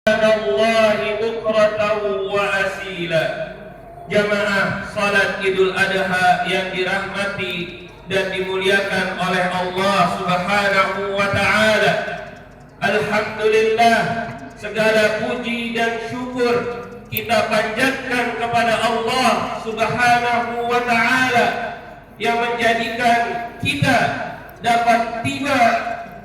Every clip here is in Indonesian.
Allahi bukratan wa asila. Jamaah salat Idul Adha yang dirahmati dan dimuliakan oleh Allah Subhanahu wa taala. Alhamdulillah, segala puji dan syukur kita panjatkan kepada Allah Subhanahu wa taala yang menjadikan kita dapat tiba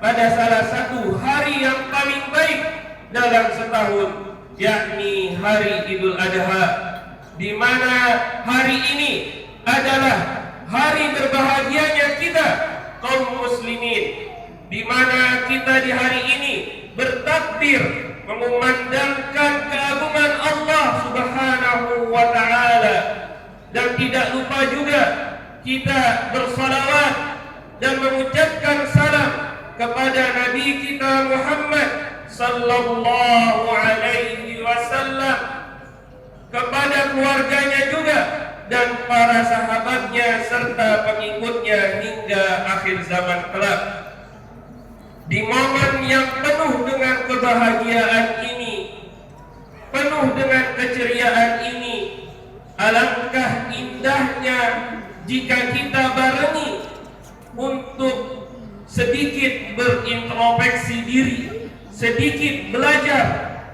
pada salah satu hari yang paling baik dalam setahun, yakni hari Idul Adha, di mana hari ini adalah hari berbahagianya kita kaum muslimin, di mana kita di hari ini bertakbir mengumandangkan keagungan Allah Subhanahu wa taala, dan tidak lupa juga kita bersalawat dan mengucapkan salam kepada Nabi kita Muhammad sallallahu alaihi wasallam, kepada keluarganya juga dan para sahabatnya serta pengikutnya hingga akhir zaman kelak. Di momen yang penuh dengan kebahagiaan ini, penuh dengan keceriaan ini, alangkah indahnya jika kita barengi untuk sedikit berintrospeksi diri, sedikit belajar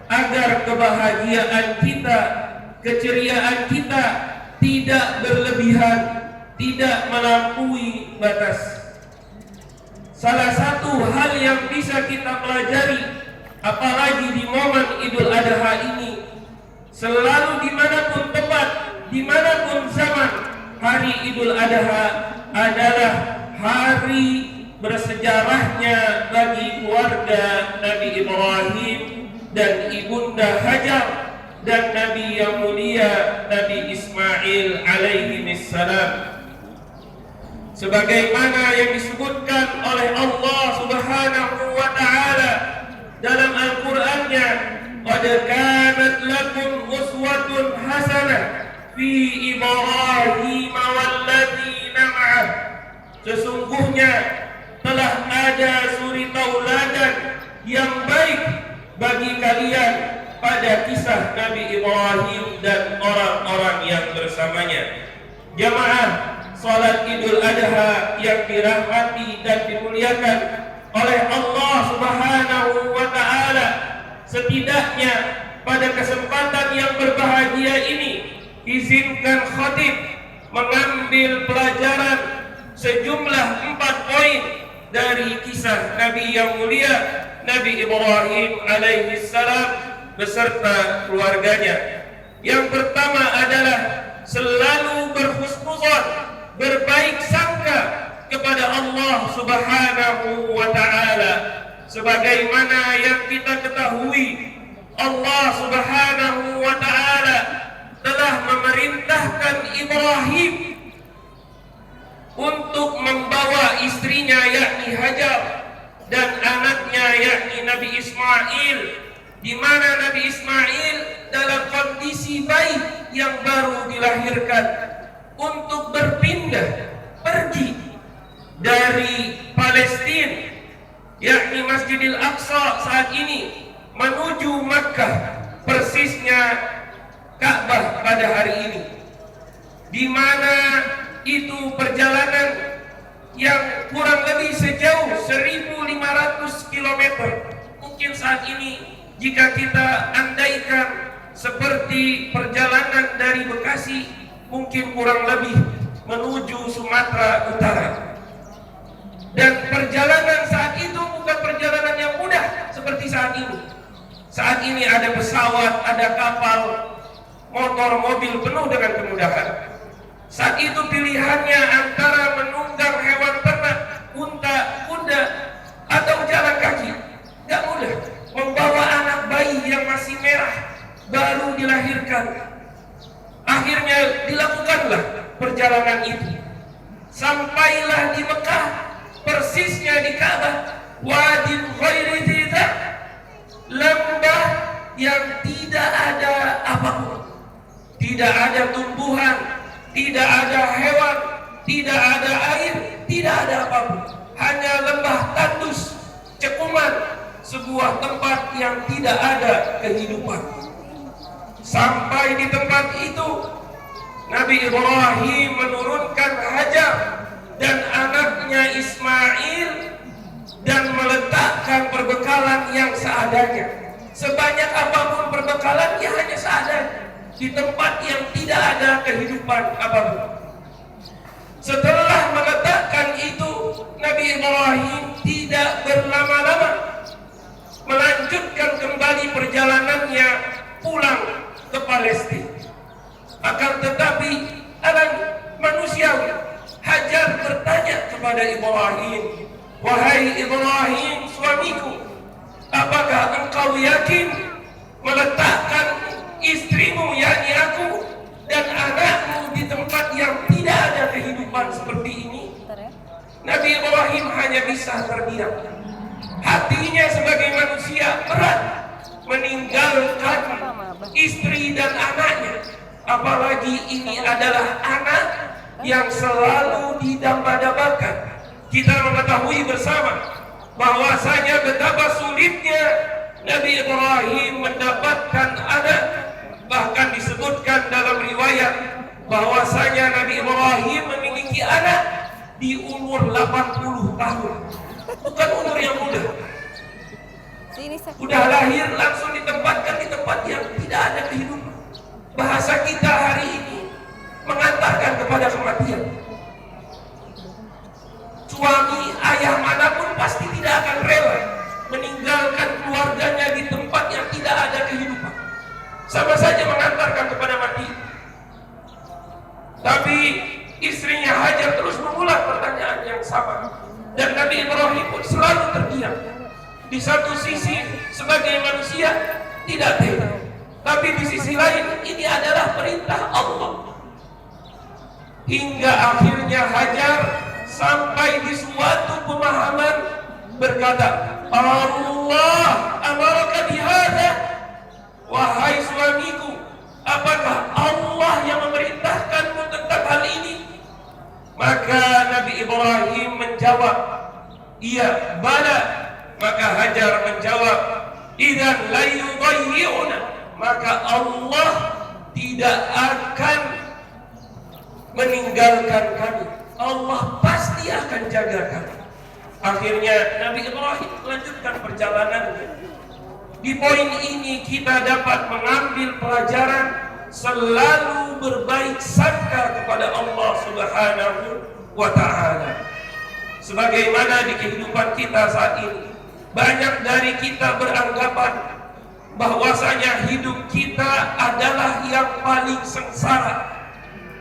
agar kebahagiaan kita, keceriaan kita tidak berlebihan, tidak melampaui batas. Salah satu hal yang bisa kita pelajari, apalagi di momen Idul Adha ini, selalu dimanapun tempat, dimanapun zaman, hari Idul Adha adalah hari bersejarahnya bagi keluarga Nabi Ibrahim dan ibunda Hajar dan Nabi yang mulia Nabi Ismail alaihi salam. Sebagaimana yang disebutkan oleh Allah Subhanahu wa taala dalam Al-Qur'annya, qad kanat lakum uswatun hasanah fi Ibrahim walladzina ma'ah. Sesungguhnya telah ada suri tauladan yang baik bagi kalian pada kisah Nabi Ibrahim dan orang-orang yang bersamanya. Jamaah salat Idul Adha yang dirahmati dan dimuliakan oleh Allah Subhanahu wa taala, setidaknya pada kesempatan yang berbahagia ini izinkan khatib mengambil pelajaran sejumlah 4 poin dari kisah Nabi yang mulia Nabi Ibrahim alaihi salam beserta keluarganya. Yang pertama adalah selalu berhusnuzon, berbaik sangka kepada Allah Subhanahu wa taala. Sebagaimana yang kita ketahui, Allah Subhanahu wa taala telah memerintahkan Ibrahim untuk membawa istrinya yakni Hajar dan anaknya yakni Nabi Ismail, di mana Nabi Ismail dalam kondisi bayi yang baru dilahirkan, untuk berpindah pergi dari Palestina yakni Masjidil Aqsa saat ini menuju Makkah, persisnya Ka'bah pada hari ini, di mana itu perjalanan yang kurang lebih sejauh 1.500 km. Mungkin saat ini jika kita andaikan seperti perjalanan dari Bekasi, mungkin kurang lebih menuju Sumatera Utara. Dan perjalanan saat itu bukan perjalanan yang mudah seperti saat ini. Saat ini ada pesawat, ada kapal, motor, mobil penuh dengan kemudahan. Saat itu pilihannya antara menunggang hewan ternak, unta, kuda, atau jalan kaki. Gak mudah. Membawa anak bayi yang masih merah, baru dilahirkan. Akhirnya dilakukanlah perjalanan itu. Sampailah di Mekah, persisnya di Ka'bah, wadin ghairi dzar, lembah yang tidak ada apapun. Tidak ada tumbuhan, tidak ada hewan, tidak ada air, tidak ada apapun. Hanya lembah tandus, cekuman, sebuah tempat yang tidak ada kehidupan. Sampai di tempat itu Nabi Ibrahim menurunkan Hajar dan anaknya Ismail dan meletakkan perbekalan yang seadanya. Sebanyak apapun perbekalannya hanya seadanya di tempat yang tidak ada kehidupan apapun. Setelah meletakkan itu, Nabi Ibrahim tidak berlama-lama melanjutkan kembali perjalanannya pulang ke Palestina. Akan tetapi manusiawi, Hajar bertanya kepada Ibrahim, "Wahai Ibrahim, suamiku, apakah engkau yakin meletakkan istrimu, yakni aku, dan anakmu di tempat yang tidak ada kehidupan seperti ini?" Nabi Ibrahim hanya bisa terdiam. Hatinya sebagai manusia berat meninggalkan istri dan anaknya, apalagi ini adalah anak yang selalu didamba-dambakan. Kita mengetahui bersama bahwasanya betapa sulitnya Nabi Ibrahim mendapatkan anak. Bahkan disebutkan dalam riwayat bahwasanya Nabi Ibrahim memiliki anak di umur 80 tahun. Bukan umur yang muda. Udah lahir langsung ditempatkan di tempat yang tidak ada kehidupan. Bahasa kita hari ini mengantarkan kepada kematian. Suami, ayah manapun pasti tidak akan rela meninggalkan keluarganya di tempat yang tidak ada kehidupan. Sama saja mengantarkan kepada mati. Tapi istrinya Hajar terus mengulang pertanyaan yang sama, dan Nabi Ibrahim pun selalu terdiam. Di satu sisi sebagai manusia tidak tega, tapi di sisi lain ini adalah perintah Allah. Hingga akhirnya Hajar sampai di suatu pemahaman berkata, "Allah amaraka bihadza." Wahai suamiku, apakah Allah yang memerintahkanmu tentang hal ini? Maka Nabi Ibrahim menjawab, "Iya, bala." Maka Hajar menjawab, "Idzan la yudayyi'una." Maka Allah tidak akan meninggalkan kami. Allah pasti akan jaga kami. Akhirnya Nabi Ibrahim melanjutkan perjalanannya. Di poin ini kita dapat mengambil pelajaran selalu berbaik sangka kepada Allah Subhanahu wa Ta'ala. Sebagaimana di kehidupan kita saat ini, banyak dari kita beranggapan bahwasanya hidup kita adalah yang paling sengsara.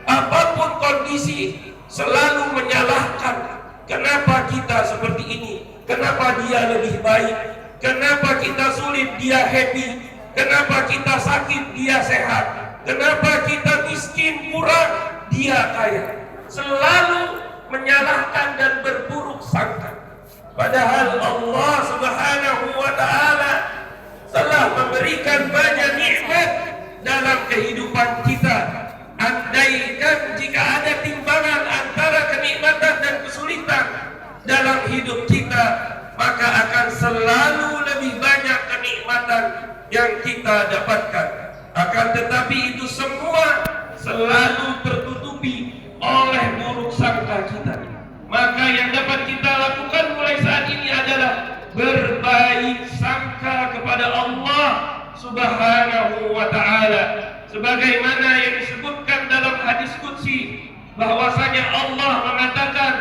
Apapun kondisi selalu menyalahkan, kenapa kita seperti ini, kenapa dia lebih baik, kenapa kita sulit dia happy, kenapa kita sakit dia sehat, kenapa kita miskin kurang dia kaya. Selalu menyalahkan dan berburuk sangka. Padahal Allah Subhanahu wa Ta'ala telah memberikan banyak nikmat dalam kehidupan kita. Andaikan jika ada timbangan antara kenikmatan dan kesulitan dalam hidup kita, maka akan selalu lebih banyak kenikmatan yang kita dapatkan. Akan tetapi itu semua selalu tertutupi oleh buruk sangka kita. Maka yang dapat kita lakukan mulai saat ini adalah berbaik sangka kepada Allah Subhanahu wa Ta'ala. Sebagaimana yang disebutkan dalam hadis qudsi, bahwasanya Allah mengatakan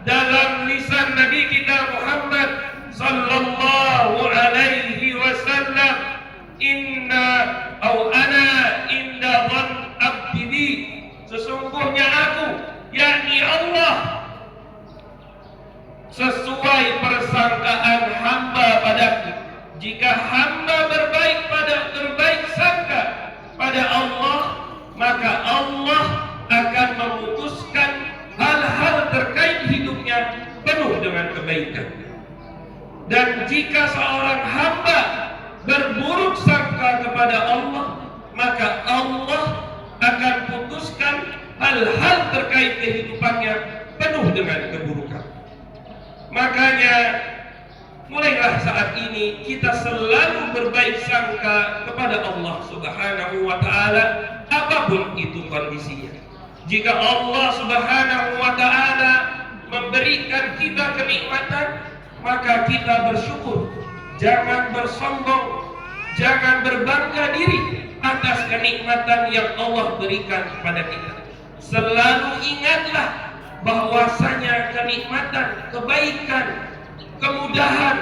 dalam lisan Nabi kita Muhammad sallallahu alaihi wasallam, "Inna au ana inda dhann abdi bi." Sesungguhnya aku, yakni Allah, sesuai persangkaan hamba padaku. Jika hamba berbaik sangka pada Allah, maka Allah akan memutuskan hal-hal terkait hidupnya penuh dengan kebaikan. Dan jika seorang hamba berburuk sangka kepada Allah, maka Allah akan putuskan hal-hal terkait kehidupannya penuh dengan keburukan. Makanya Mulailah saat ini kita selalu berbaik sangka kepada Allah Subhanahu wa Ta'ala, apapun itu kondisinya. Jika Allah Subhanahu wa Ta'ala memberikan kita kenikmatan, maka kita bersyukur. Jangan bersombong, jangan berbangga diri atas kenikmatan yang Allah berikan kepada kita. Selalu ingatlah bahwasanya kenikmatan, kebaikan, kemudahan,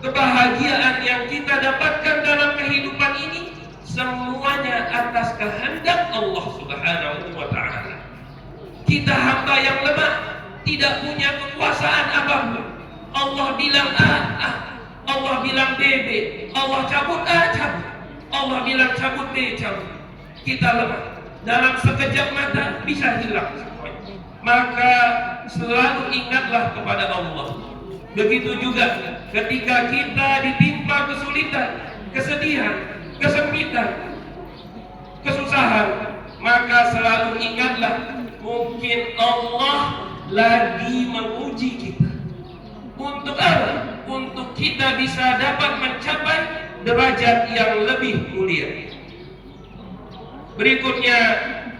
kebahagiaan yang kita dapatkan dalam kehidupan ini semuanya atas kehendak Allah Subhanahu wa Ta'ala. Kita hamba yang lemah, tidak punya kekuasaan apapun. Allah bilang A, Allah bilang B. Allah cabut A, cabut. Allah bilang cabut B, cabut. Kita lemah. Dalam sekejap mata bisa hilang semuanya. Maka selalu ingatlah kepada Allah. Begitu juga ketika kita ditimpa kesulitan, kesedihan, kesempitan, kesusahan, maka selalu ingatlah mungkin Allah lagi menguji kita. Untuk apa? Untuk kita bisa dapat mencapai derajat yang lebih mulia. Berikutnya,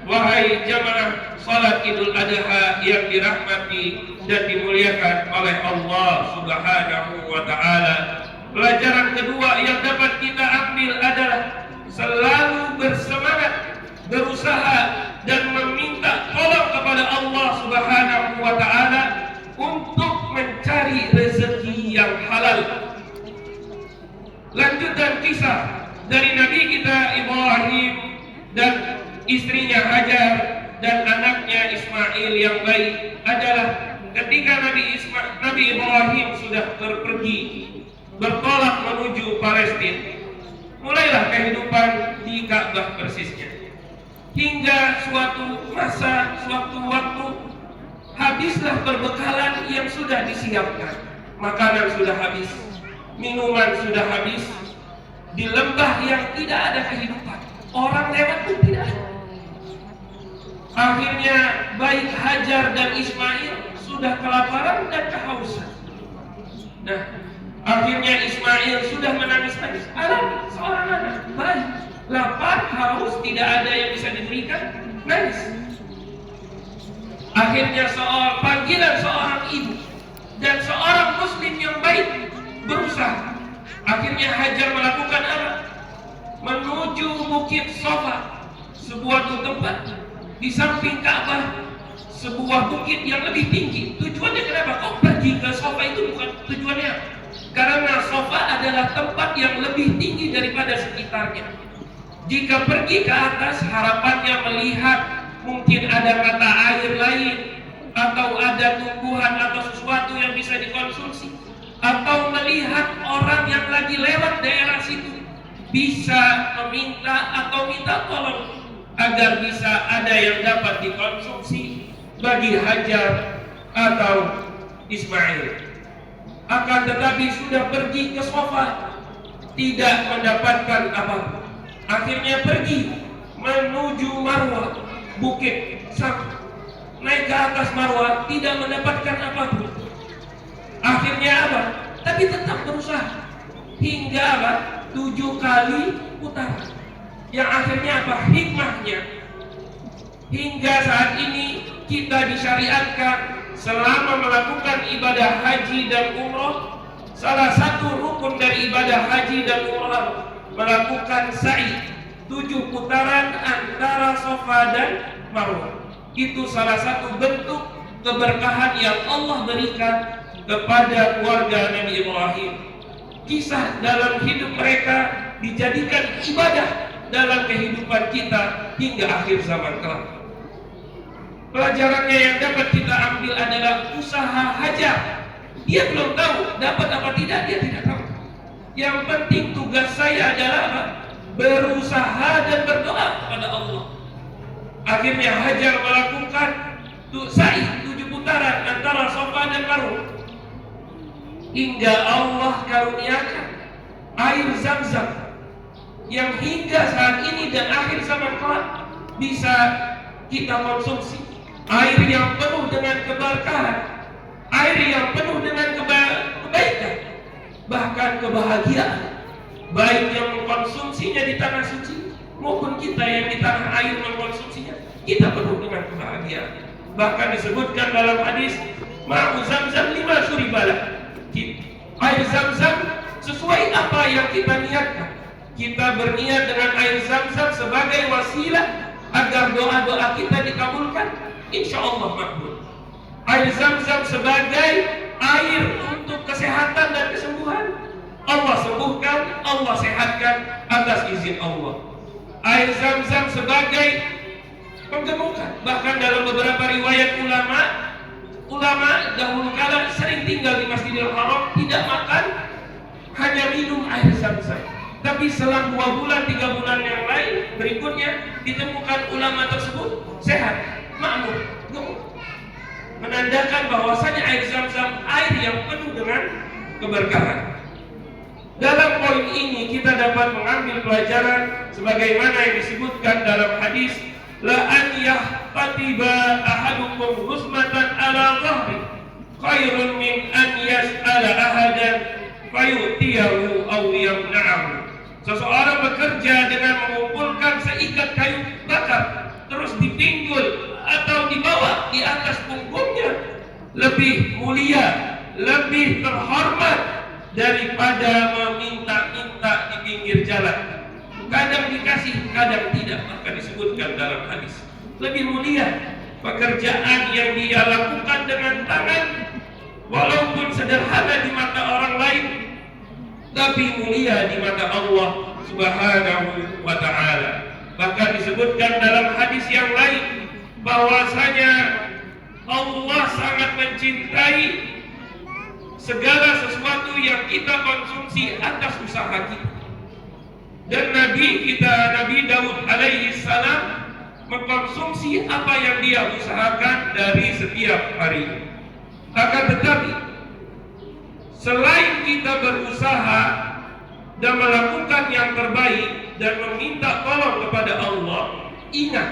wahai jamaah salat Idul Adha yang dirahmati dan dimuliakan oleh Allah Subhanahu wa Ta'ala, pelajaran kedua yang dapat kita ambil adalah selalu bersemangat, berusaha dan meminta tolong kepada Allah Subhanahu wa Ta'ala untuk mencari rezeki yang halal. Lanjutan kisah dari Nabi kita Ibrahim dan istrinya Hajar dan anaknya Ismail yang baik adalah ketika Nabi Ibrahim sudah berpergi bertolak menuju Palestina, mulailah kehidupan di Ka'bah persisnya. Hingga suatu masa, suatu waktu, habislah perbekalan yang sudah disiapkan. Makanan sudah habis, minuman sudah habis. Di lembah yang tidak ada kehidupan, orang lewat pun tidak ada. Akhirnya baik Hajar dan Ismail sudah kelaparan dan kehausan. Nah, akhirnya Ismail sudah menangis-nangis. Alami seorang anak baik, lapar, haus, tidak ada yang bisa diberikan, nangis. Akhirnya panggilan seorang ibu dan seorang muslim yang baik berusaha. Akhirnya Hajar melakukan apa? Menuju Bukit Sofa, sebuah tempat di samping Ka'bah, sebuah bukit yang lebih tinggi. Tujuannya kenapa? Kau pergi ke Sofa itu bukan tujuannya. Karena Sofa adalah tempat yang lebih tinggi daripada sekitarnya. Jika pergi ke atas, harapannya melihat mungkin ada mata air lain, atau ada tumbuhan atau sesuatu yang bisa dikonsumsi, atau melihat orang yang lagi lewat daerah situ, bisa meminta atau minta tolong agar bisa ada yang dapat dikonsumsi bagi Hajar atau Ismail. Akan tetapi sudah pergi ke Sofa, tidak mendapatkan apa-apa. Akhirnya pergi menuju Marwah, bukit Safa. Naik ke atas Marwah, tidak mendapatkan apapun. Akhirnya apa? Tapi tetap berusaha. Hingga apa? 7 kali putaran. Yang akhirnya apa? Hikmahnya, hingga saat ini kita disyariatkan selama melakukan ibadah haji dan umroh, salah satu rukun dari ibadah haji dan umroh melakukan sa'i 7 putaran antara Safa dan Marwah. Itu salah satu bentuk keberkahan yang Allah berikan kepada keluarga Nabi Ibrahim. Kisah dalam hidup mereka dijadikan ibadah dalam kehidupan kita hingga akhir zaman kelak. Pelajarannya yang dapat kita ambil adalah usaha Hajar. Dia belum tahu dapat apa tidak, dia tidak tahu. Yang penting tugas saya adalah apa? Berusaha dan berdoa kepada Allah. Akhirnya Hajar melakukan sa'i 7 putaran antara Safa dan Marwah, hingga Allah karuniakan air Zam-Zam yang hingga saat ini dan akhir zaman kelak bisa kita konsumsi. Air yang penuh dengan keberkahan, air yang penuh dengan kebaikan. bahkan kebahagiaan, baik yang mengkonsumsinya di tanah suci maupun kita yang di tanah air mengkonsumsinya, kita penuh dengan kebahagiaan. Bahkan disebutkan dalam hadis, ma'u zamzam lima syuribalah, air zamzam sesuai apa yang kita niatkan. Kita berniat dengan air zamzam sebagai wasilah agar doa-doa kita dikabulkan, insya Allah makbul. Air zamzam sebagai air untuk kesehatan dan kesembuhan, Allah sembuhkan, Allah sehatkan atas izin Allah. Air zamzam sebagai penggemukan. Bahkan dalam beberapa riwayat ulama dahulu kala sering tinggal di Masjidil Haram, tidak makan, hanya minum air zamzam. Tapi selang 2 bulan, 3 bulan yang lain berikutnya ditemukan ulama tersebut sehat, makmur, gemuk, menandakan bahwasanya air zamzam air yang penuh dengan keberkahan. Dalam poin ini kita dapat mengambil pelajaran sebagaimana yang disebutkan dalam hadis, la an yahtatiba ahadukum husmatan ala dhahri khairun min an yas'ala ahadan fayutiyahu aw yamna'ahu. Seseorang bekerja dengan mengumpulkan seikat kayu bakar terus dipinggul atau dibawa di atas punggungnya lebih mulia, lebih terhormat daripada meminta-minta di pinggir jalan. Kadang dikasih, kadang tidak, maka disebutkan dalam hadis. Lebih mulia pekerjaan yang dia lakukan dengan tangan, walaupun sederhana di mata orang lain, tapi mulia di mata Allah Subhanahu wa ta'ala. Bahkan disebutkan dalam hadis yang lain bahwasanya Allah sangat mencintai segala sesuatu yang kita konsumsi atas usaha kita. Dan Nabi Daud alaihi salam mengkonsumsi apa yang dia usahakan dari setiap hari. Akan tetapi selain kita berusaha dan melakukan yang terbaik dan meminta tolong kepada Allah, ingat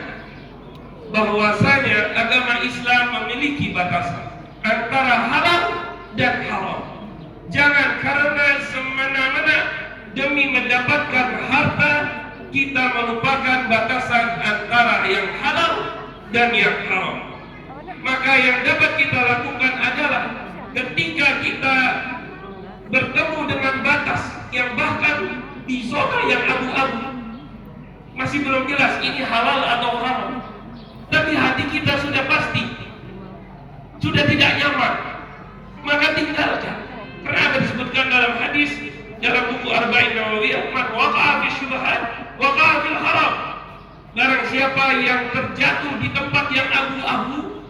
bahwasanya agama Islam memiliki batasan antara halal dan haram. Jangan karena semena-mena demi mendapatkan harta kita melupakan batasan antara yang halal dan yang haram. Maka yang dapat kita lakukan adalah ketika kita bertemu dengan batas yang bahkan di zona yang abu-abu, masih belum jelas ini halal atau haram, tapi hati kita sudah pasti, sudah tidak nyaman, maka tinggalkan. Karena ada disebutkan dalam hadis dalam buku Arba'in Nawawiyah, man waqa'a fi syubhat waqa'a fil haram. Barang siapa yang terjatuh di tempat yang abu-abu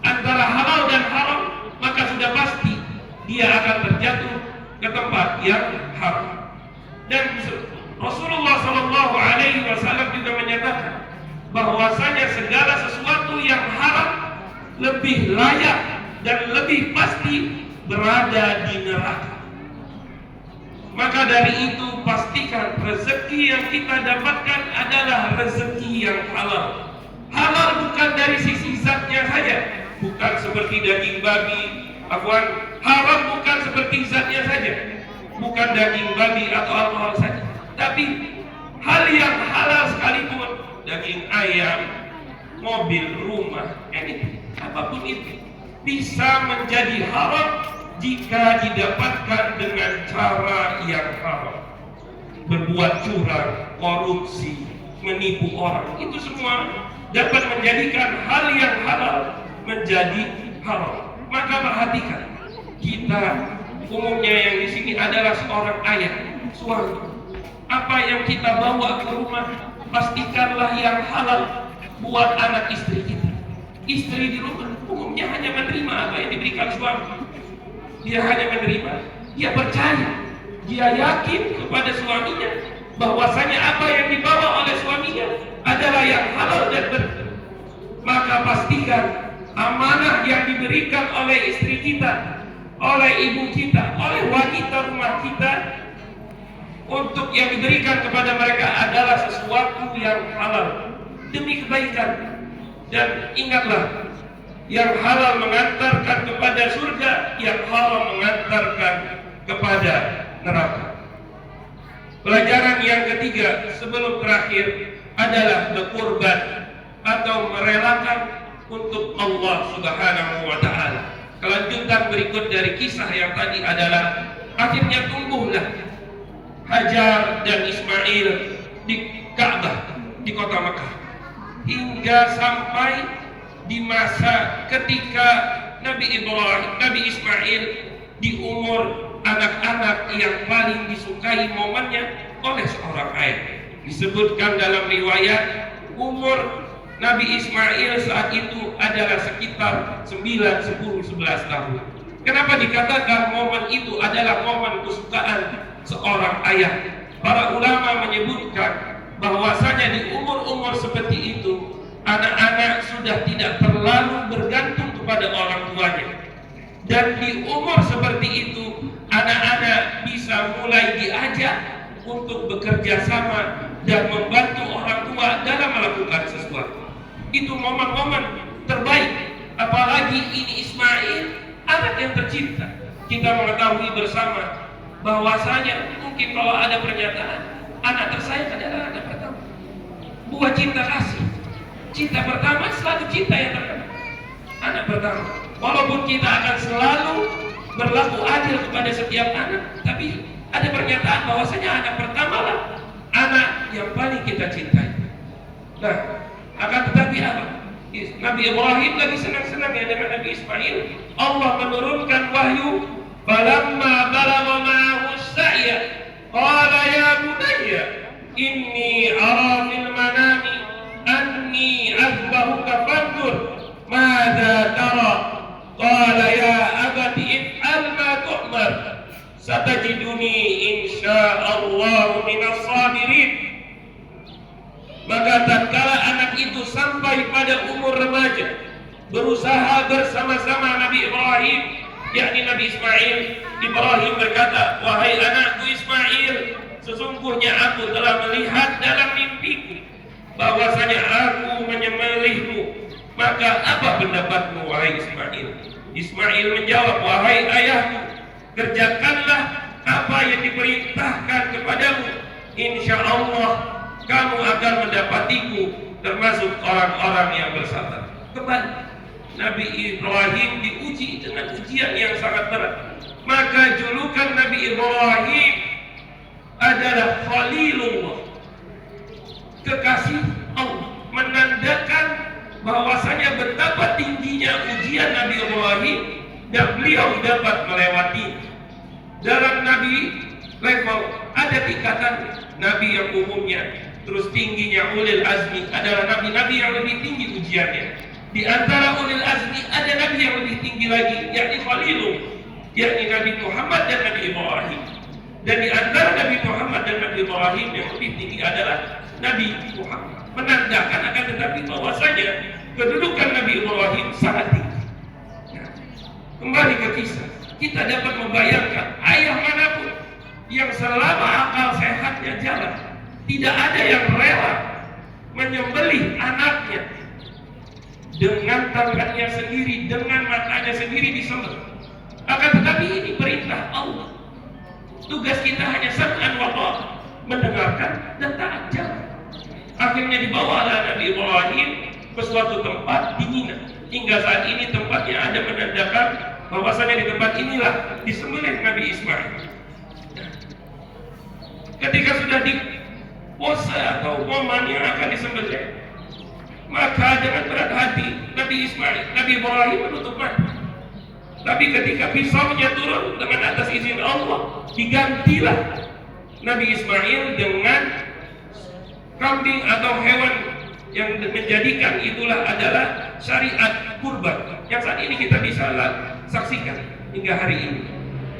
antara halal dan haram, maka sudah pasti dia akan terjatuh ke tempat yang haram. Dan Rasulullah Shallallahu Alaihi Wasallam juga menyatakan bahwasanya segala sesuatu yang haram lebih layak dan lebih pasti berada di neraka. Maka dari itu pastikan rezeki yang kita dapatkan adalah rezeki yang halal. Halal bukan dari sisi zatnya saja, bukan seperti daging babi, haram bukan seperti zatnya saja, bukan daging babi atau alkohol saja, tapi hal yang halal sekalipun, daging ayam, mobil, rumah, apapun itu bisa menjadi haram jika didapatkan dengan cara yang haram. Berbuat curang, korupsi, menipu orang, itu semua dapat menjadikan hal yang halal menjadi haram. Maka perhatikan, kita umumnya yang di sini adalah seorang ayah, suami. Apa yang kita bawa ke rumah, pastikanlah yang halal buat anak istri kita. Istri di rumah umumnya hanya menerima apa yang diberikan suami. Dia hanya menerima, dia percaya, dia yakin kepada suaminya bahwasanya apa yang dibawa oleh suaminya adalah yang halal dan benar. Maka pastikan amanah yang diberikan oleh istri kita, oleh ibu kita, oleh wanita rumah kita, untuk yang diberikan kepada mereka adalah sesuatu yang halal demi kebaikan. Dan ingatlah, yang halal mengantarkan kepada surga, yang haram mengantarkan kepada neraka. Pelajaran yang ketiga sebelum terakhir adalah berkorban atau merelakan untuk Allah Subhanahu wa Ta'ala. Kelanjutan berikut dari kisah yang tadi adalah akhirnya tumbuhlah Hajar dan Ismail di Ka'bah di kota Mekah hingga sampai di masa ketika Nabi Ismail di umur anak-anak yang paling disukai momennya oleh seorang ayah. Disebutkan dalam riwayat umur Nabi Ismail saat itu adalah sekitar 9, 10, 11 tahun. Kenapa dikatakan momen itu adalah momen kesukaan seorang ayah? Para ulama menyebutkan bahwasanya di umur-umur seperti itu anak-anak sudah tidak terlalu bergantung kepada orang tuanya. Dan di umur seperti itu anak-anak bisa mulai diajak untuk bekerja sama dan membantu orang tua dalam melakukan sesuatu. Itu momen-momen terbaik. Apalagi ini Ismail, anak yang tercinta. Kita mengetahui bersama bahwasanya mungkin kalau ada pernyataan anak tersayang adalah anak pertama. Buah cinta kasih. Cinta pertama selalu cinta yang terkenal. Anak pertama. Walaupun kita akan selalu berlaku adil kepada setiap anak, tapi ada pernyataan bahwasanya anak pertama lah anak yang paling kita cintai. Nah, akan tetapi apa? Nabi Ibrahim lagi senang-senangnya dengan Nabi Ismail. Allah menurunkan wahyu, falamma balagha ma'ahu as-sa'ya qala ya bunayya inni ara fil manami anni azbahuka fanzur madza tara. Qala ya abati if'al ma tu'mar satajiduni insyaallah minas sabirin. Maka tatkala anak itu sampai pada umur remaja, berusaha bersama-sama Nabi Ibrahim, yakni Nabi Ismail. Ibrahim berkata, wahai anakku Ismail, sesungguhnya aku telah melihat dalam mimpiku bahwasanya aku menyembelihmu. Maka apa pendapatmu wahai Ismail? Ismail menjawab, wahai ayahku, kerjakanlah apa yang diperintahkan kepadamu. Insya Allah kamu akan mendapatiku termasuk orang-orang yang bersabar. Kembali, Nabi Ibrahim diuji dengan ujian yang sangat berat. Maka julukan Nabi Ibrahim adalah Khalilullah, kekasih Allah, menandakan bahwasanya betapa tingginya ujian Nabi Ibrahim dan beliau dapat melewati. Dalam Nabi level ada tingkatan Nabi yang umumnya, terus tingginya ulil azmi adalah nabi-nabi yang lebih tinggi ujiannya. Di antara ulil azmi ada nabi yang lebih tinggi lagi, yakni Khalilullah, yakni Nabi Muhammad dan Nabi Ibrahim. Dan di antara Nabi Muhammad dan Nabi Ibrahim yang lebih tinggi adalah Nabi Muhammad. Menandakan akan tetapi bahwasanya kedudukan Nabi Ibrahim sangat tinggi. Nah, kembali ke kisah, kita dapat membayangkan ayah manapun yang selama akal sehatnya jalan, tidak ada yang rela menyembelih anaknya dengan tangannya sendiri, dengan matanya sendiri disembelih. Akan tetapi ini perintah Allah. Tugas kita hanya sam'an wa ta'ah, mendengarkan dan taat jalan. Akhirnya dibawalah Nabi Ibrahim ke suatu tempat di Mina. Hingga saat ini tempatnya ada menandakan bahwasanya di tempat inilah disembelih Nabi Ismail. Ketika sudah di pose atau momen yang akan disembelih, maka dengan berat hati Nabi Ibrahim menutup mata. Tapi ketika pisaunya turun dengan atas izin Allah, digantilah Nabi Ismail dengan kambing atau hewan yang menjadikan itulah adalah syariat kurban yang saat ini kita bisa saksikan hingga hari ini.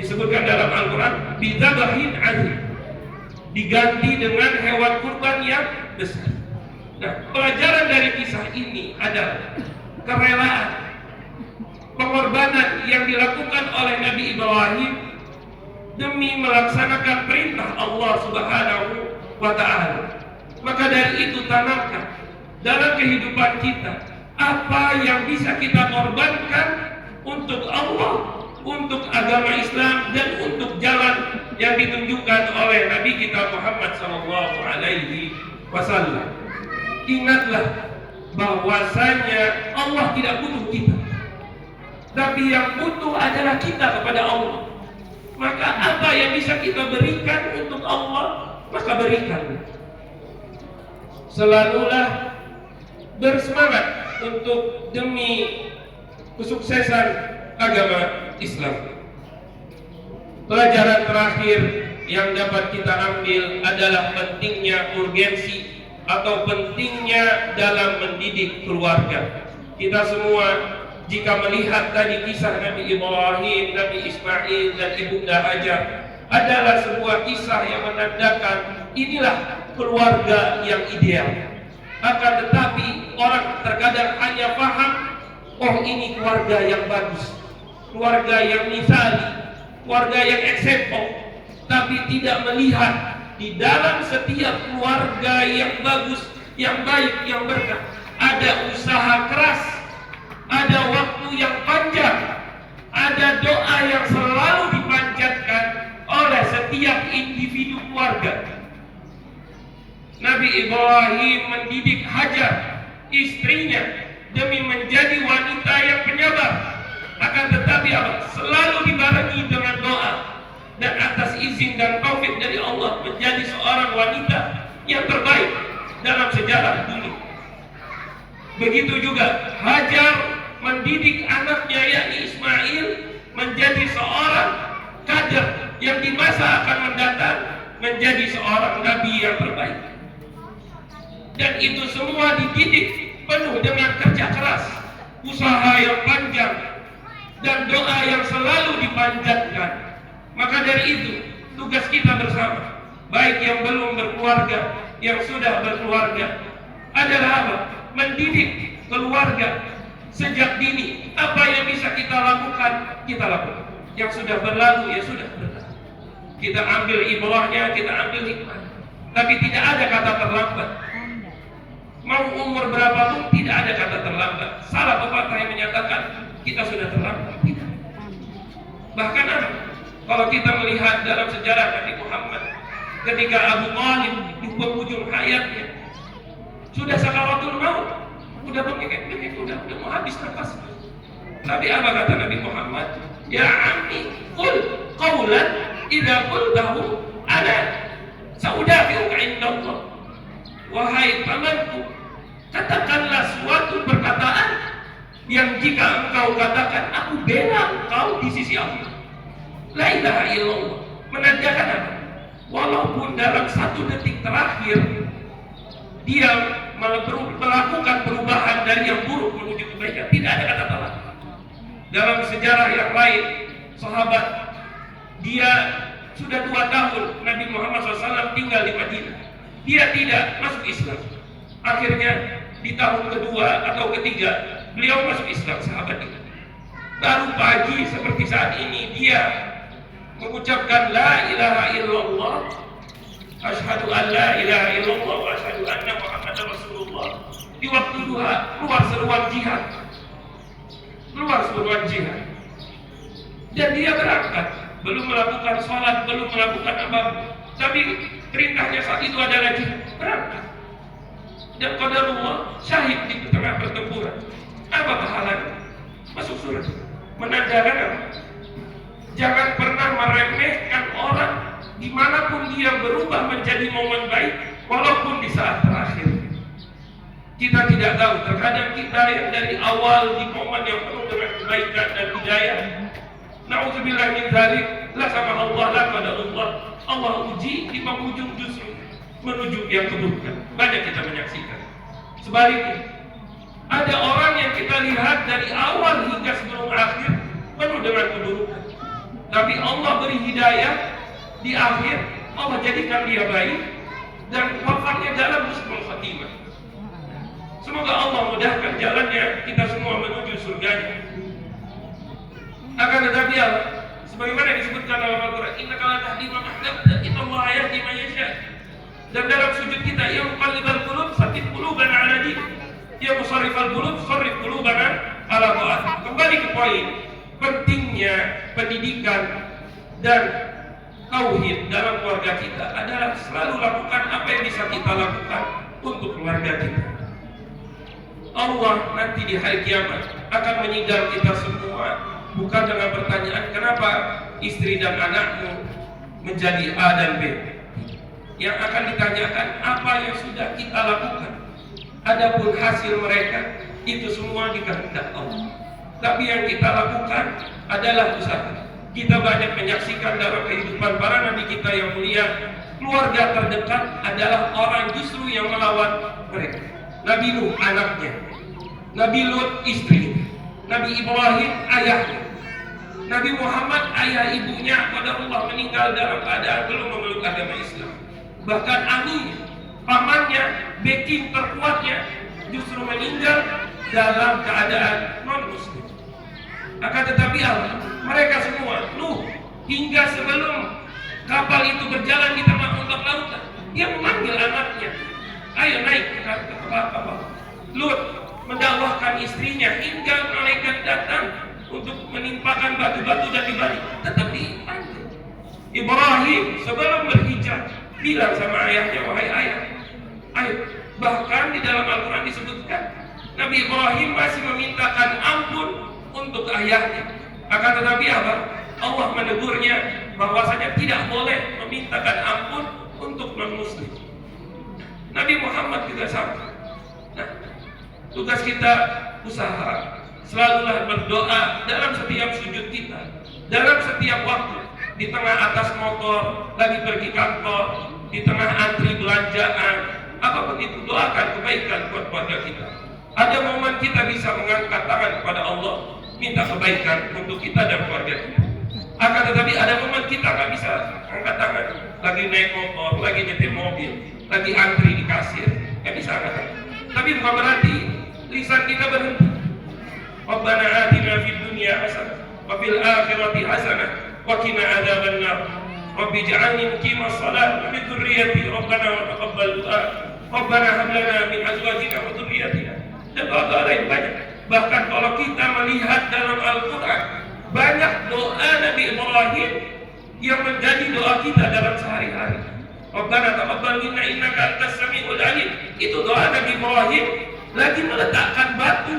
Disebutkan dalam Al-Quran, bidzabahin azim, diganti dengan hewan kurban yang besar. Nah, pelajaran dari kisah ini adalah kerelaan, pengorbanan yang dilakukan oleh Nabi Ibrahim demi melaksanakan perintah Allah Subhanahu wa Ta'ala. Maka dari itu tanamkan dalam kehidupan kita apa yang bisa kita korbankan untuk Allah, untuk agama Islam dan untuk jalan yang ditunjukkan oleh Nabi kita Muhammad sallallahu alaihi wasallam. Ingatlah bahwasanya Allah tidak butuh kita, tapi yang butuh adalah kita kepada Allah. Maka apa yang bisa kita berikan untuk Allah, maka berikan. Selalulah bersemangat untuk demi kesuksesan agama Islam. Pelajaran terakhir yang dapat kita ambil adalah pentingnya urgensi atau pentingnya dalam mendidik keluarga. Kita semua jika melihat tadi kisah Nabi Ibrahim, Nabi Ismail dan Ibunda Hajar adalah sebuah kisah yang menandakan inilah keluarga yang ideal. Akan tetapi orang terkadang hanya paham, oh ini keluarga yang bagus, keluarga yang misali, keluarga yang eksempel, tapi tidak melihat di dalam setiap keluarga yang bagus, yang baik, yang berkah ada usaha keras, ada waktu yang panjang, ada doa yang selalu dipanjatkan oleh setiap individu keluarga. Nabi Ibrahim mendidik Hajar, istrinya, demi menjadi wanita yang penyabar. Akan tetapi selalu dibarengi dengan doa, dan atas izin dan taufik dari Allah menjadi seorang wanita yang terbaik dalam sejarah dunia. Begitu juga Hajar mendidik anaknya yakni Ismail menjadi seorang kader yang di masa akan mendatang menjadi seorang nabi yang terbaik. Dan itu semua dididik penuh dengan kerja keras, usaha yang panjang, dan doa yang selalu dipanjatkan. Maka dari itu tugas kita bersama, baik yang belum berkeluarga, yang sudah berkeluarga, adalah apa? Mendidik keluarga sejak dini. Apa yang bisa kita lakukan, kita lakukan. Yang sudah berlalu, ya sudah berlalu. Kita ambil ibrahnya, kita ambil hikmah. Tapi tidak ada kata terlambat. Mau umur berapapun tidak ada kata terlambat. Salah pepatah yang menyatakan kita sudah terlambat. Tidak. Bahkan apa? Kalau kita melihat dalam sejarah Nabi Muhammad, ketika Abu Thalib di penghujung hayatnya sudah sakaratul maut, udah bengek-bengek, udah mau habis nafas. Tapi apa kata Nabi Muhammad? Ya ammi, qul qawlan idza qultahu ana saudafi'uka indallah. Wahai pamanku, katakanlah suatu perkataan yang jika engkau katakan, aku bela engkau di sisi Allah. La ilaha illallah. Menandakan apa? Walaupun dalam satu detik terakhir dia melakukan perubahan dari yang buruk menuju kebaikan, tidak ada kata tolak. Dalam sejarah yang lain, sahabat dia sudah 2 tahun Nabi Muhammad SAW tinggal di Madinah. Dia tidak masuk Islam. Akhirnya di tahun kedua atau ketiga beliau masuk Islam, sahabat ini. Baru pagi seperti saat ini dia mengucapkan la ilaha illallah, asyhadu an la ilaha illallah wa asyhadu anna Muhammadar Rasulullah. Di waktu duha keluar seruan jihad. Dan dia berangkat, belum melakukan sholat, belum melakukan apa-apa. Tapi perintahnya saat itu adalah berangkat. Dan qadarullah syahid di tengah pertempuran. Apa pahalanya? Masuk surga. Menandakan apa? Jangan pernah meremehkan orang dimanapun dia berubah menjadi momen baik, walaupun di saat terakhir. Kita tidak tahu, terkadang kita yang dari awal di momen yang penuh dengan kebaikan dan hidayah, na'udzubillah min dzalik, la sama Allah, la qadarullah, Allah uji di penghujung justru menuju yang keburukan. Banyak kita menyaksikan. Sebaliknya, ada orang yang kita lihat dari awal hingga sebelum akhir penuh dengan keburukan. Tapi Allah beri hidayah di akhir, Allah jadikan dia baik dan wafatnya dalam husnul khatimah. Semoga Allah mudahkan jalannya kita semua menuju surganya. Akan tetapi sebagaimana disebutkan dalam Al-Quran, innaka la tahdi man ahbabta, innallaha yahdi man yasha. Dan dalam sujud kita, ya muqallibal qulub tsabbit qulubana ala dinik, ya musarrifal qulub sarrif qulubana ala ta'atik. Kembali ke poin pentingnya pentingnya pendidikan dan tauhid dalam keluarga kita adalah selalu lakukan apa yang bisa kita lakukan untuk keluarga kita. Allah nanti di hari kiamat akan menyidang kita semua, bukan dengan pertanyaan kenapa istri dan anakmu menjadi A dan B. Yang akan ditanyakan apa yang sudah kita lakukan. Adapun hasil mereka itu semua dikehendak Allah. Tapi yang kita lakukan adalah usaha. Kita banyak menyaksikan dalam kehidupan para nabi kita yang mulia, keluarga terdekat adalah orang justru yang melawan mereka. Nabi Nuh anaknya, Nabi Lut istrinya, Nabi Ibrahim ayahnya, Nabi Muhammad ayah ibunya qadarullah meninggal dalam keadaan belum memeluk agama Islam. Bahkan Ami pamannya, backing terkuatnya justru meninggal dalam keadaan non-muslim. Akan tetapi Allah, mereka semua Nuh hingga sebelum kapal itu berjalan di tengah ombak lautan, dia memanggil anaknya, ayo naik ke kapal. Lut mendakwahkan istrinya hingga malaikat datang untuk menimpakan batu-batu dan dibalik, tetap dipanggil. Ibrahim sebelum berhijrah bilang sama ayahnya, wahai ayah, ayo. Bahkan di dalam Al-Quran disebutkan Nabi Ibrahim masih memintakan ampun untuk ayahnya. Akan tetapi apa? Allah menegurnya bahwasanya tidak boleh memintakan ampun untuk non-muslim. Nabi Muhammad juga sama. Nah, tugas kita usaha selalulah berdoa dalam setiap sujud kita, dalam setiap waktu, di tengah atas motor, lagi pergi kantor, di tengah antri belanjaan, apapun itu, doakan kebaikan buat keluarga kita. Ada momen kita bisa mengangkat tangan kepada Allah, minta kebaikan untuk kita dan keluarga kita. Akan tetapi ada momen kita nggak bisa angkat tangan, lagi naik motor, lagi nyetir mobil, lagi antri di kasir, nggak bisa angkat tangan. Tapi bukan berarti lisan kita berhenti. Rabbana atina fid dunya hasanah wa fil akhirati hasanah wa qina adzabannar. Rabbi ij'alni muqimas shalah wa min dzurriyyati rabbana wa taqabbal du'a. Rabbana hab lana min azwajina wa dzurriyyatina. Dan doa lain banyak. Bahkan kalau kita melihat dalam Al-Quran, banyak doa Nabi Ibrahim yang menjadi doa kita dalam sehari-hari. Rabbana taqabbal minna innaka antas samiul alim. Itu doa Nabi Ibrahim lagi meletakkan batu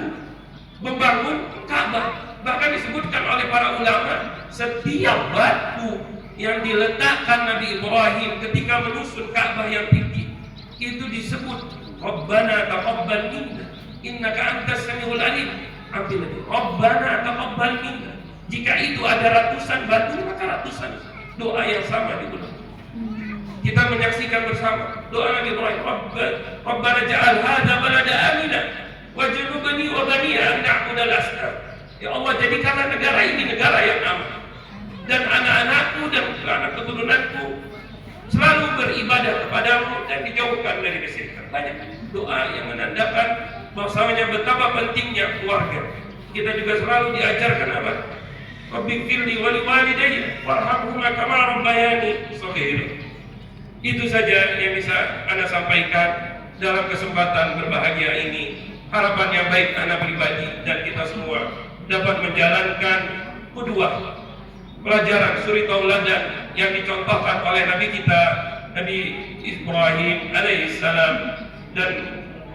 membangun Ka'bah. Bahkan disebutkan oleh para ulama, setiap batu yang diletakkan Nabi Ibrahim ketika menyusun Ka'bah yang tinggi itu disebut Rabbana taqabbal minna innaka antas samiul alim. Ambil lagi, Rabbana taqabbal minna. Jika itu ada ratusan batu, maka ratusan doa yang sama diulang. Kita menyaksikan bersama doa Nabi Ibrahim, Rabbana ja'al hadza balada amina wajnubni wa baniya an na'budal asnam. Ya Allah, jadikanlah negara ini negara yang aman, dan anak-anakku dan anak keturunanku selalu beribadah kepadamu dan dijauhkan dari kesyirikan. Banyak doa yang menandakan bahwasanya betapa pentingnya keluarga. Kita juga selalu diajarkan apa? Rabbighfirli wa liwalidayya warhamhuma kama rabbayani shaghira. Itu saja yang bisa Anda sampaikan dalam kesempatan berbahagia ini. Harapan yang baik Anda pribadi dan kita semua dapat menjalankan kedua pelajaran suri tauladan yang dicontohkan oleh Nabi kita Nabi Ibrahim alaihissalam dan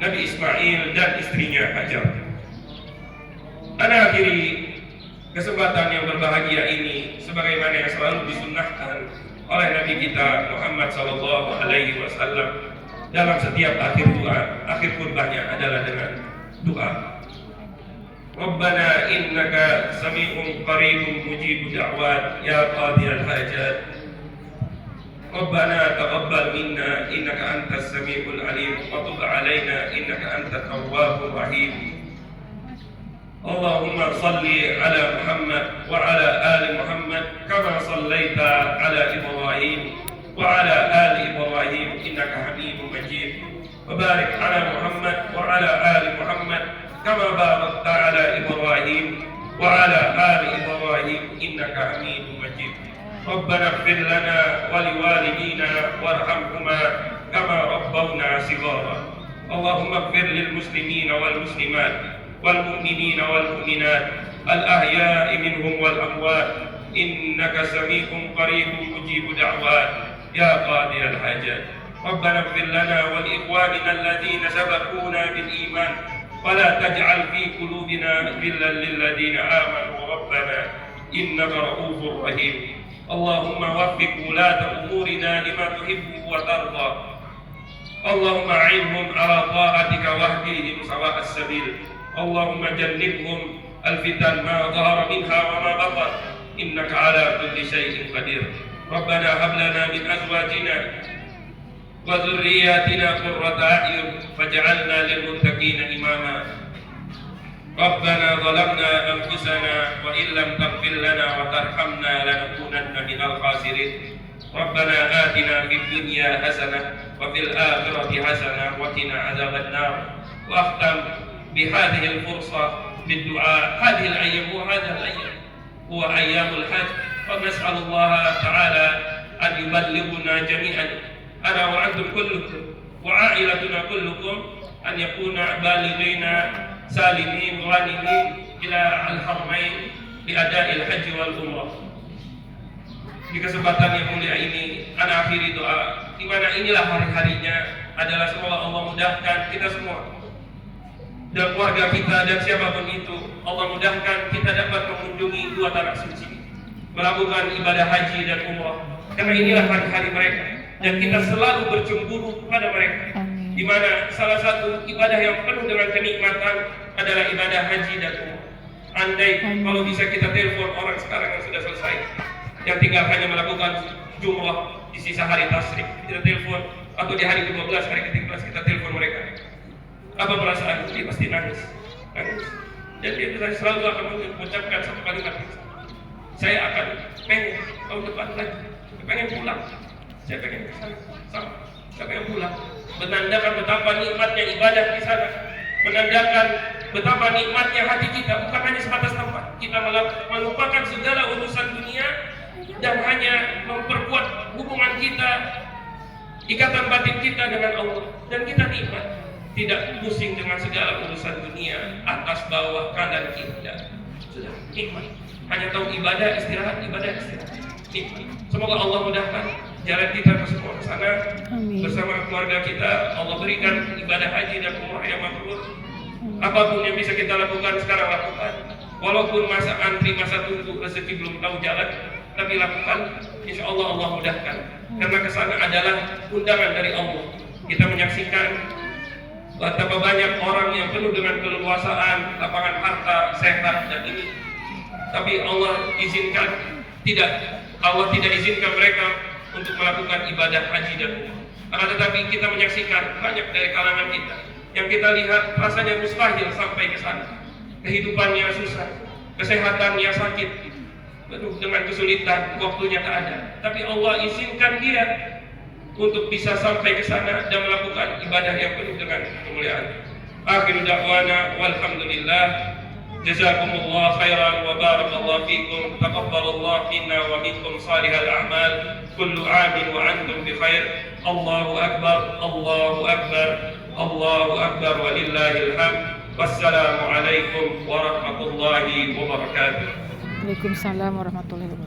Nabi Ismail dan istrinya Hajar. Anda akhiri kesempatan yang berbahagia ini sebagaimana yang selalu disunnahkan oleh Nabi kita Muhammad sallallahu alaihi wasallam dalam setiap akhir doa, akhir khutbahnya adalah dengan doa. Rabbana innaka sami'un qaribun mujibud da'wat ya qadiyal hajat. Rabbana taqabbal minna innaka antas sami'ul alim wa tub 'alaina innaka antat tawwabur rahim. Allahumma salli ala Muhammad wa ala ali Muhammad kama sallaita ala Ibrahim wa ala ali Ibrahim innaka Hamidum Majid. Wa barik ala Muhammad wa ala ali Muhammad kama barakta ala Ibrahim wa ala ali Ibrahim innaka Hamidum Majid. Rabbana ighfir lana wa liwalidina warhamhuma kama rabbawna shighara. Allahumma ighfir lil muslimina wal muslimat wal mu'minina wal mu'minat الأحياء منهم والأموات إنك سميع قريب مجيب دعوات يا قاضي الحاجات. ربنا اغفر لنا ولإخواننا الذين سبقونا بالإيمان ولا تجعل في قلوبنا غلا للذين آمنوا ربنا إنك رؤوف رحيم. اللهم وفق ولاة أمورنا لما تحب وترضى. اللهم أعنهم على طاعتك واهديهم سواء السبيل. اللهم جنبهم الفتن ما ظهر منها وما بطن إنك على كل شيء قدير. ربنا هب لنا من أزواجنا وذرياتنا قرة أعين واجعلنا للمتقين إماما. ربنا ظلمنا أنفسنا وإن لم تغفر لنا وترحمنا لنكونن من الخاسرين. ربنا آتنا في الدنيا حسنة وفي الآخرة حسنة وقنا عذاب النار. وأختم بهذه الفرصة بالدعاء. هذه الأيام هو أيام الحج، ونسأل الله تعالى أن يبلغنا جميعا أنا وأنتم كلكم وعائلتنا كلكم أن يكون بالغين سالمين غانمين إلى الحرمين بأداء الحج والعمرة. Di kesempatan yang mulia ini, ana akhiri doa, di mana inilah hari-harinya adalah semoga Allah mudahkan kita semua dan keluarga kita dan siapapun itu, Allah mudahkan kita dapat mengunjungi dua tanah suci, melakukan ibadah haji dan umrah, karena inilah hari-hari mereka dan kita selalu bercemburu kepada mereka. Di mana salah satu ibadah yang penuh dengan kenikmatan adalah ibadah haji dan umrah. Andai kalau bisa kita telepon orang sekarang yang sudah selesai, yang tinggal hanya melakukan jumrah di sisa hari tasrik, kita telepon, atau di hari ke-12, hari ke-13 kita telepon mereka. Apa perasaan? Dia pasti nangis. Dan dia selalu akan mengucapkan satu kalimat, saya akan pengen tahun depan lagi, pengen pulang, saya pengen kesana, saya pengen pulang. Menandakan betapa nikmatnya ibadah di sana, menandakan betapa nikmatnya hati kita, bukan hanya sebatas tempat kita melupakan segala urusan dunia dan hanya memperkuat hubungan kita, ikatan batin kita dengan Allah, dan kita nikmat, tidak pusing dengan segala urusan dunia, atas bawah kanan kiri, sudah nikmat, hanya tahu ibadah istirahat, nikmat. Semoga Allah mudahkan jalan kita ke semua ke sana bersama keluarga kita. Allah berikan ibadah haji dan umrah yang mabrur. Apapun yang bisa kita lakukan sekarang lakukan. Walaupun masa antri, masa tunggu, rezeki belum tahu jalan, tapi lakukan. Insya Allah Allah mudahkan. Karena kesana adalah undangan dari Allah. Kita menyaksikan betapa banyak orang yang penuh dengan keleluasaan, lapangan harta, sehat dan ini. Tapi Allah izinkan Allah tidak izinkan mereka untuk melakukan ibadah haji dan umrah. Akan tetapi kita menyaksikan banyak dari kalangan kita yang kita lihat rasanya mustahil sampai ke sana. Kehidupannya susah, kesehatannya sakit, penuh dengan kesulitan, waktunya tak ada. Tapi Allah izinkan dia untuk bisa sampai ke sana dan melakukan ibadah yang penuh dengan kemuliaan. Akhiru da'wana walhamdulillah. Jazakumullah khairan wa barakallahu fikum. Taqabbalallahu minna wa minkum salihal a'mal. Kullu 'amin wa antum bi khair. Allahu akbar, Allahu akbar, Allahu akbar walillahil hamd. Wassalamu alaikum warahmatullahi wabarakatuh. Waalaikumsalam warahmatullahi wabarakatuh.